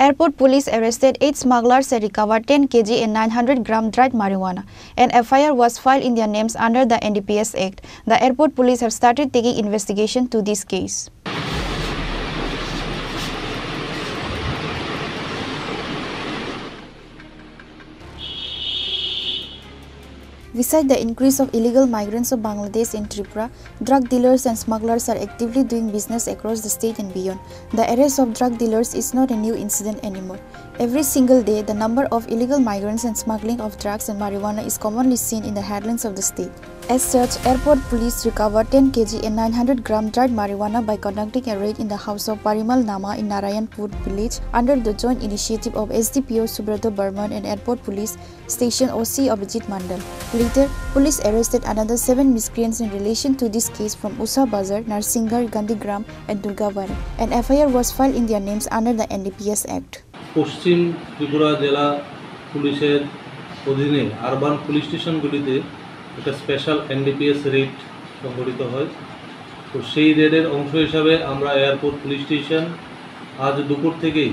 Airport police arrested 8 smugglers and recovered 10 kg and 900 gram dried marijuana. An FIR was filed in their names under the NDPS Act. The airport police have started taking investigation to this case. Besides the increase of illegal migrants of Bangladesh in Tripura, drug dealers and smugglers are actively doing business across the state and beyond. The arrest of drug dealers is not a new incident anymore. Every single day, the number of illegal migrants and smuggling of drugs and marijuana is commonly seen in the headlands of the state. As such, airport police recovered 10 kg and 900 gram dried marijuana by conducting a raid in the house of Parimal Nama in Narayanpur village under the joint initiative of SDPO Subrata Burman and Airport Police Station OC Abhijit Mandal. Later, police arrested another 7 miscreants in relation to this case from Usa Bazar, Narsinghar, Gandhigram and Durgawari. An FIR was filed in their names under the NDPS Act. পশ্চিম ত্রিপুরা জেলা পুলিশের অধীনে urban police স্টেশনগুলিতে একটা special NDPS red সংগঠিত হয়। তো সেই রেডের অংশ হিসাবে আমরা এয়ারপোর্ট পুলিশ স্টেশন আজ দুপুর থেকেই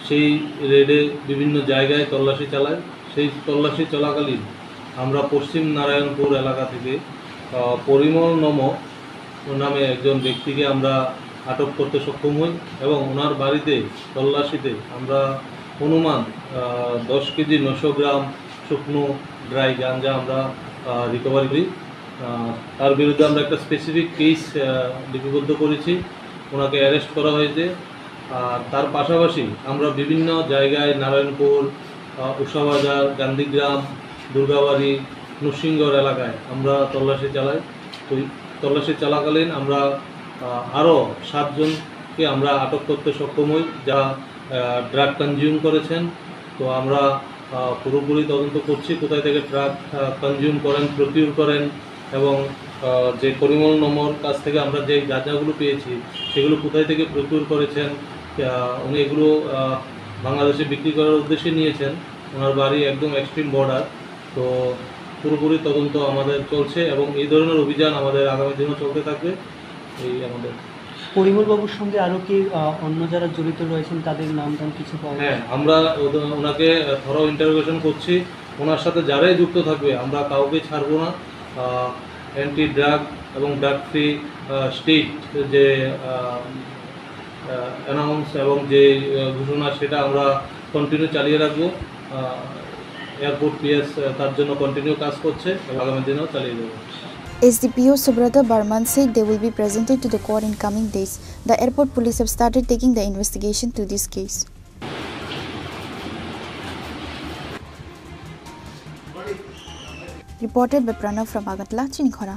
সেই রেডে বিভিন্ন জায়গায় তল্লাশি চালাই। সেই তল্লাশি চলাকালীন আমরা পশ্চিম নারায়ণপুর এলাকা থেকে পরিমল নামে একজন ব্যক্তিকে আমরা আটক করতে সক্ষম হই এবং ওনার বাড়িতে তল্লাশিতে আমরা অনুমান 10 কেজি 900 গ্রাম শুকনো ড্রাই গাঁজা আমরা রিকভারি করি। তার বিরুদ্ধে আমরা একটা স্পেসিফিক কেস লিপিবদ্ধ করেছি, ওনাকে অ্যারেস্ট করা হয়েছে। আর তার পাশাপাশি আমরা বিভিন্ন জায়গায় নারায়ণপুর, উষাবাজার, গান্ধীগ্রাম, দুর্গাবাড়ি, নরসিংগড় এলাকায় আমরা তল্লাশি চালাই। তো তল্লাশি চলাকালীন আমরা আরও 7 জনকে আমরা আটক করতে সক্ষম হই যা ড্রাগ কনজিউম করেছেন। তো আমরা পুরোপুরি তদন্ত করছি কোথায় থেকে ড্রাগ কনজিউম করেন, প্রকিউর করেন এবং যে পরিমল নম্বর কাছ থেকে আমরা যে গাঁজাগুলো পেয়েছি সেগুলো কোথায় থেকে প্রকিউর করেছেন, উনি এগুলো বাংলাদেশে বিক্রি করার উদ্দেশ্যে নিয়েছেন। ওনার বাড়ি একদম এক্সট্রিম বর্ডার। তো পুরোপুরি তদন্ত আমাদের চলছে এবং এই ধরনের অভিযান আমাদের আগামী দিনও চলতে থাকবে। এই আমাদের পরিমল বাবুর সঙ্গে আরও কি অন্য যারা জড়িত রয়েছেন তাদের নাম কিছু পাওয়া? হ্যাঁ, আমরা ওনাকে থরো ইন্টারোগেশন করছি। ওনার সাথে যারাই যুক্ত থাকবে আমরা কাউকে ছাড়বো না। অ্যান্টি ড্রাগ এবং ড্রাগ ফ্রি স্টেট যে অ্যানাউন্স এবং যে ঘোষণা সেটা আমরা কন্টিনিউ চালিয়ে রাখবো। এয়ারপোর্ট পিএস তার জন্য কন্টিনিউ কাজ করছে এবং আগামী দিনেও চালিয়ে দেবো। SDPO Subrata Burman said they will be presented to the court in coming days. The airport police have started taking the investigation to this case. Reported by Pranav from Agatla, Chinikhara.